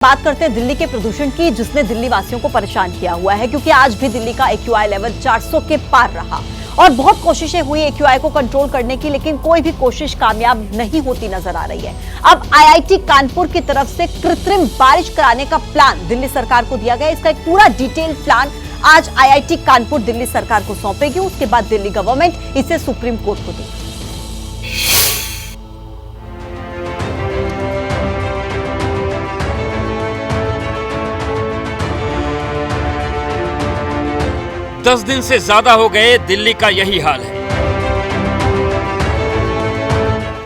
बात करते हैं दिल्ली के प्रदूषण की, जिसने दिल्ली वासियों को परेशान किया हुआ है, क्योंकि आज भी दिल्ली का एक्यूआई लेवल 400 के पार रहा और बहुत कोशिशें हुई एक्यूआई को कंट्रोल करने की, लेकिन कोई भी कोशिश कामयाब नहीं होती नजर आ रही है। अब आईआईटी कानपुर की तरफ से कृत्रिम बारिश कराने का प्लान दिल्ली सरकार को दिया गया। इसका एक पूरा डिटेल प्लान आज आईआईटी कानपुर दिल्ली सरकार को सौंपेगी। उसके बाद दिल्ली गवर्नमेंट इसे सुप्रीम कोर्ट को देगी। 10 दिन से ज्यादा हो गए दिल्ली का यही हाल है।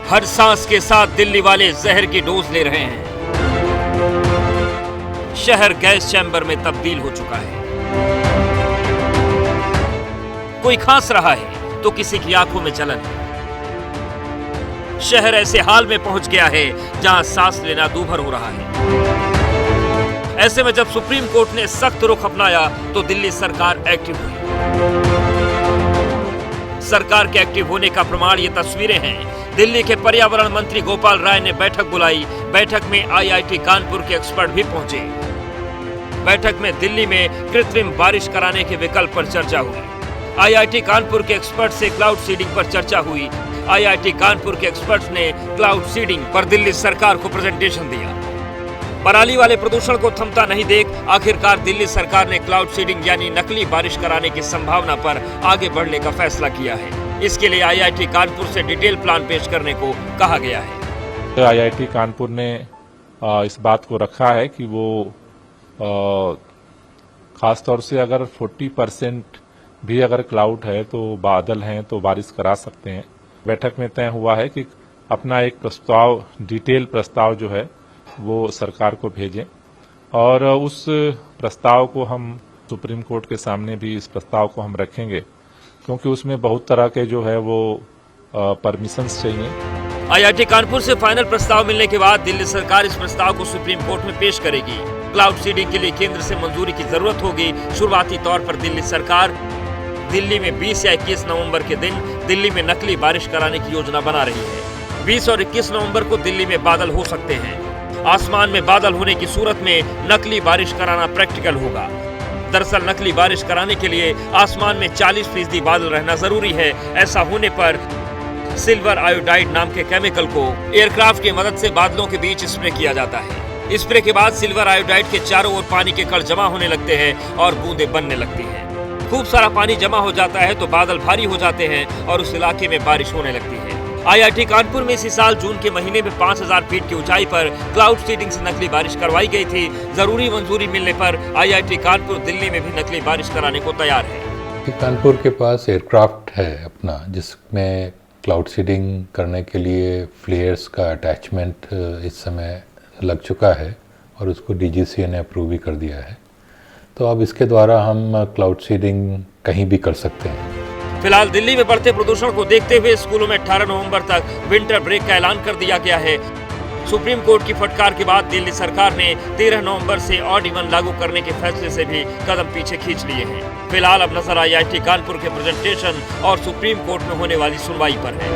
हर सांस के साथ दिल्ली वाले जहर की डोज ले रहे हैं। शहर गैस चैम्बर में तब्दील हो चुका है। कोई खांस रहा है तो किसी की आंखों में जलन है। शहर ऐसे हाल में पहुंच गया है जहां सांस लेना दूभर हो रहा है। ऐसे में जब सुप्रीम कोर्ट ने सख्त रुख अपनाया तो दिल्ली सरकार एक्टिव हुई। सरकार के एक्टिव होने का प्रमाण ये तस्वीरें हैं। दिल्ली के पर्यावरण मंत्री गोपाल राय ने बैठक बुलाई। बैठक में आईआईटी कानपुर के एक्सपर्ट भी पहुंचे। बैठक में दिल्ली में कृत्रिम बारिश कराने के विकल्प पर चर्चा हुई। आईआईटी कानपुर के एक्सपर्ट से क्लाउड सीडिंग पर चर्चा हुई। आईआईटी कानपुर के एक्सपर्ट्स ने क्लाउड सीडिंग पर दिल्ली सरकार को प्रेजेंटेशन दिया। पराली वाले प्रदूषण को थमता नहीं देख आखिरकार दिल्ली सरकार ने क्लाउड सीडिंग यानी नकली बारिश कराने की संभावना पर आगे बढ़ने का फैसला किया है। इसके लिए आईआईटी कानपुर से डिटेल प्लान पेश करने को कहा गया है। तो आईआईटी कानपुर ने इस बात को रखा है कि वो खासतौर से अगर 40% भी अगर क्लाउड है तो बादल हैं तो बारिश करा सकते हैं। बैठक में तय हुआ है कि अपना एक प्रस्ताव, डिटेल प्रस्ताव जो है वो सरकार को भेजें और उस प्रस्ताव को हम सुप्रीम कोर्ट के सामने भी इस प्रस्ताव को हम रखेंगे, क्योंकि उसमें बहुत तरह के जो है वो परमिशंस चाहिए। आईआईटी कानपुर से फाइनल प्रस्ताव मिलने के बाद दिल्ली सरकार इस प्रस्ताव को सुप्रीम कोर्ट में पेश करेगी। क्लाउड सीडिंग के लिए केंद्र से मंजूरी की जरूरत होगी। शुरुआती तौर पर दिल्ली सरकार दिल्ली में 20 या 21 नवंबर के दिन दिल्ली में नकली बारिश कराने की योजना बना रही है। 20 और 21 नवंबर को दिल्ली में बादल हो सकते हैं। आसमान में बादल होने की सूरत में नकली बारिश कराना प्रैक्टिकल होगा। दरअसल नकली बारिश कराने के लिए आसमान में 40% बादल रहना जरूरी है। ऐसा होने पर सिल्वर आयोडाइड नाम के केमिकल को एयरक्राफ्ट की मदद से बादलों के बीच स्प्रे किया जाता है। स्प्रे के बाद सिल्वर आयोडाइड के चारों ओर पानी के कण जमा होने लगते हैं और बूंदें बनने लगती हैं। खूब सारा पानी जमा हो जाता है तो बादल भारी हो जाते हैं और उस इलाके में बारिश होने लगती है। आईआईटी कानपुर में इसी साल जून के महीने में 5000 फीट की ऊंचाई पर क्लाउड सीडिंग से नकली बारिश करवाई गई थी। जरूरी मंजूरी मिलने पर आईआईटी कानपुर दिल्ली में भी नकली बारिश कराने को तैयार है। कानपुर के पास एयरक्राफ्ट है अपना, जिसमें क्लाउड सीडिंग करने के लिए फ्लेयर्स का अटैचमेंट इस समय लग चुका है और उसको डीजीसीए ने अप्रूव भी कर दिया है। तो अब इसके द्वारा हम क्लाउड सीडिंग कहीं भी कर सकते हैं। फिलहाल दिल्ली में बढ़ते प्रदूषण को देखते हुए स्कूलों में 18 नवंबर तक विंटर ब्रेक का ऐलान कर दिया गया है। सुप्रीम कोर्ट की फटकार के बाद दिल्ली सरकार ने 13 नवंबर से ऑड इवन लागू करने के फैसले से भी कदम पीछे खींच लिए हैं। फिलहाल अब नजर आईआईटी कानपुर के प्रेजेंटेशन और सुप्रीम कोर्ट में होने वाली सुनवाई पर है।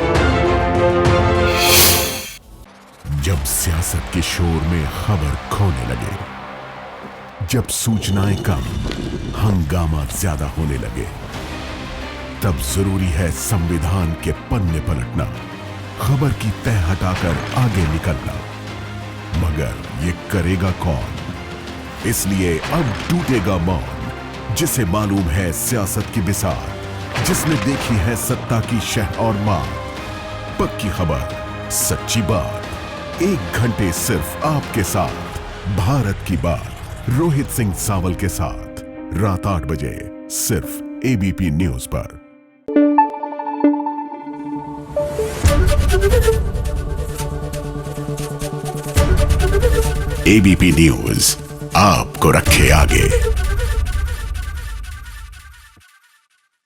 जब सियासत के शोर में खबर खोने लगे, जब सूचनाएं कम, हंगामा ज्यादा होने लगे, तब जरूरी है संविधान के पन्ने पलटना, खबर की तह हटाकर आगे निकलना। मगर ये करेगा कौन? इसलिए अब टूटेगा मौन, जिसे मालूम है सियासत की बिसात, जिसने देखी है सत्ता की शह और मार। पक्की खबर, सच्ची बात, 1 घंटे सिर्फ आपके साथ। भारत की बात रोहित सिंह सावल के साथ रात 8 बजे सिर्फ एबीपी न्यूज पर। एबीपी न्यूज आपको रखे आगे।